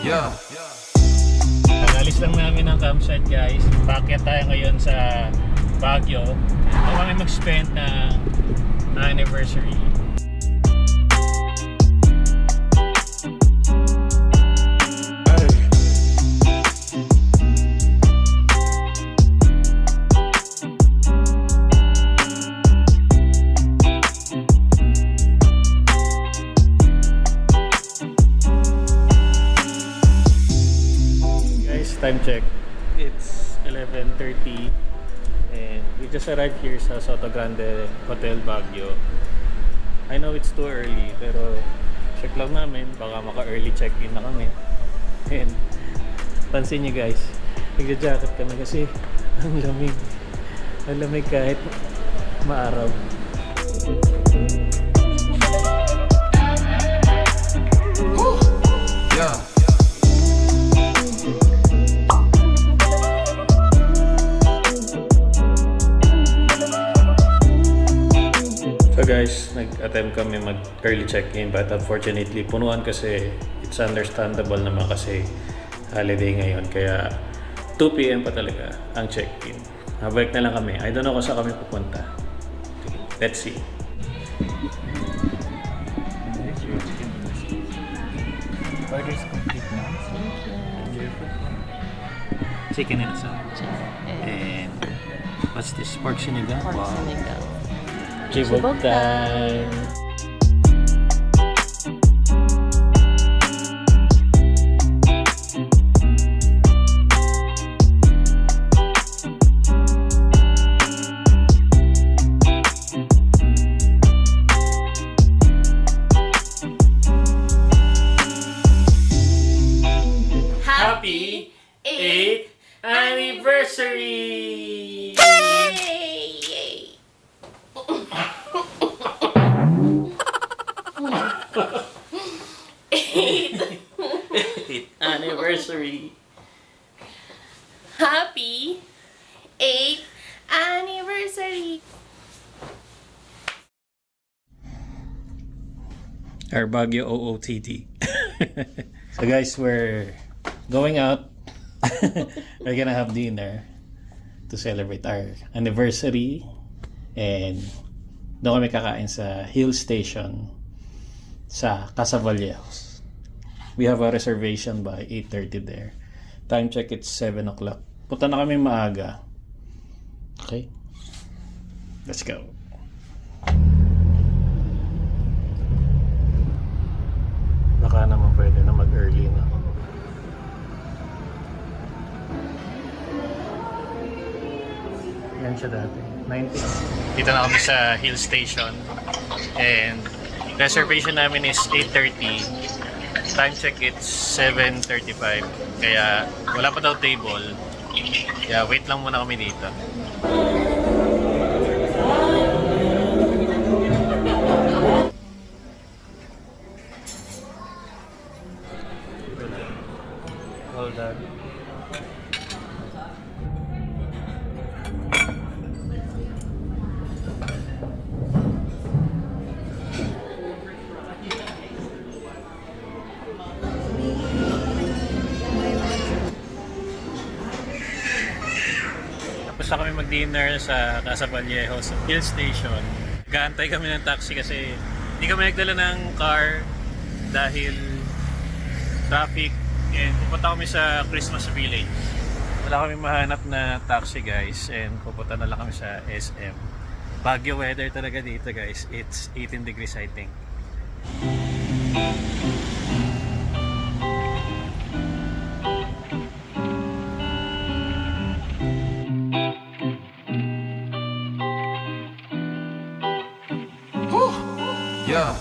Yeah. Nagalis lang namin ng campsite guys. Paakyat tayo ngayon sa Baguio. Ito kami mag-spend ng anniversary. Time check, it's 11:30 and we just arrived here sa Soto Grande Hotel Baguio. I know it's too early pero check lang namin, baka maka-early check-in na kami. And pansin nyo guys, nagja-jacket kami kasi ang lamig kahit maaraw. Yeah. So guys, nag-attempt kami mag-early check-in but unfortunately punuan kasi it's understandable naman kasi holiday ngayon kaya 2 PM pa talaga ang check-in. Nabalik na lang kami. I don't know kung saan kami pupunta. Let's see. Order's complete na. Chicken and some. And what's this? Pork sinigang? Pork sinigang. Chibog time! Happy 8th anniversary! Anniversary. Happy 8th anniversary. Our Baguio OOTD. So guys, we're going out. We're gonna have dinner to celebrate our anniversary and doon kami kakain sa Hill Station sa Casa Vallejos. We have a reservation by 8:30 there. Time check, it's 7 o'clock. Punta na kami maaga. Okay? Let's go. Baka naman pwede na mag-early na. Yan siya dati. 90. Dito na kami sa Hill Station. And reservation namin is 8:30. Time check, it's 7:35. Kaya wala pa daw table. Kaya wait lang muna kami dito. Hold on. Tapos na kami mag-dinner sa Casa Vallejos Hill Station. Gaantay kami ng taxi kasi hindi kami nagdala ng car dahil traffic and pupunta kami sa Christmas Village. Wala kami mahanap na taxi guys and pupunta na lang kami sa SM. Baguio weather talaga dito guys. It's 18 degrees I think. Yeah.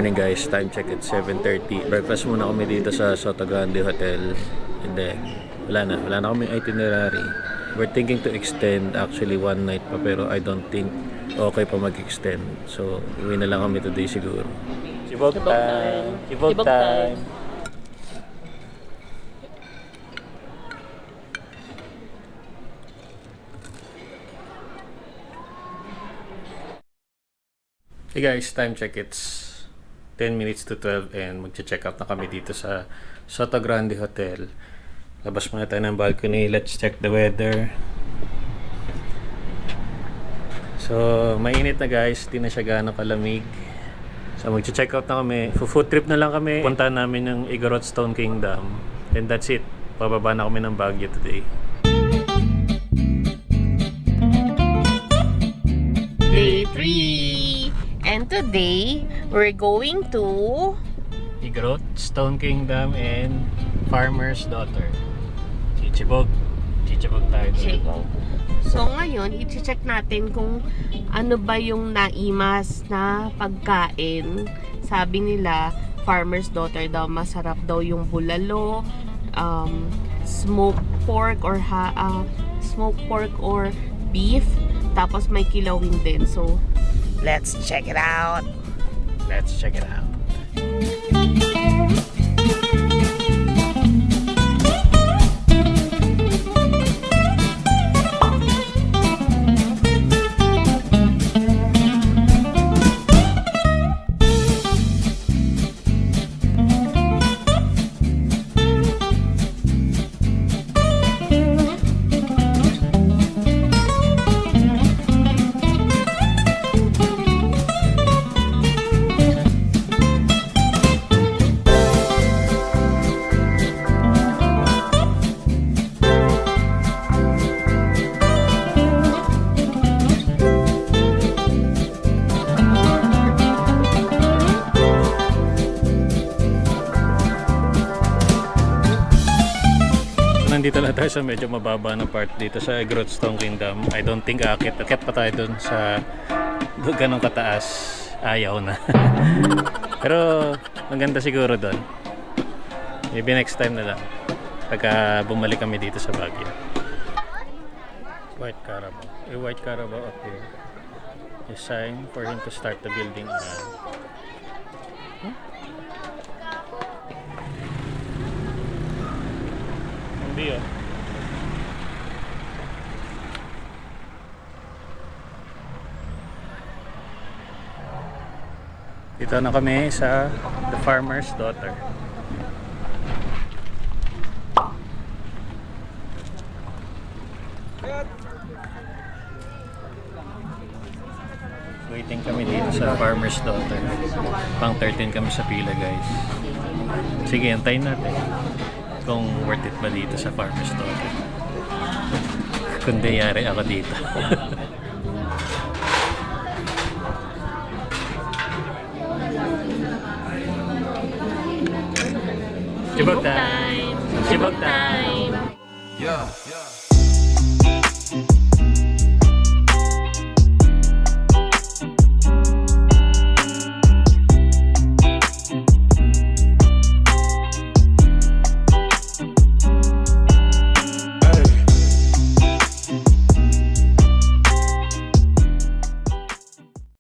morning guys, time check at 7:30. Breakfast muna kami dito sa Soto Grande Hotel. And then, wala na kami itinerary. We're thinking to extend actually one night pa, pero I don't think okay pa mag-extend. So, uwi na lang kami today siguro. Chibok time! Chibok time! Hey guys, time check. It's 10 minutes to 12 and magche-check out na kami dito sa Soto Grande Hotel. Labas muna tayo ng balcony. Let's check the weather. So, mainit na guys. Di na siya gaano kalamig. So, magche-check out na kami. Food trip na lang kami. Punta namin ng Igorot Stone Kingdom. And that's it. Pababa na kami ng Baguio today. Day 3. And today, we're going to Igorot Stone Kingdom and Farmer's Daughter. Chichibog tayo doon. Chichibog. So ngayon, i-check natin kung ano ba yung naimas na pagkain. Sabi nila, Farmer's Daughter daw, masarap daw yung bulalo, smoked pork or beef, tapos may kilawin din. So, let's check it out. Nandito lang tayo sa medyo mababa na part dito sa Igorot Stone Kingdom. I don't think akit pa tayo dun sa ganong kataas. Ayaw na. Pero maganda siguro dun. Maybe next time na lang. Pagka bumalik kami dito sa Baguio. White Carabao. A white Carabao up here. A sign for him to start the building. Hindi oh. Dito na kami sa The Farmer's Daughter. Waiting kami dito sa Farmer's Daughter. Pang 13 kami sa pila guys. Sige, antayin natin kung worth it ba dito sa Farmer's Daughter. Kundi yari ako dito. Chibog time! Chibog time! Yeah.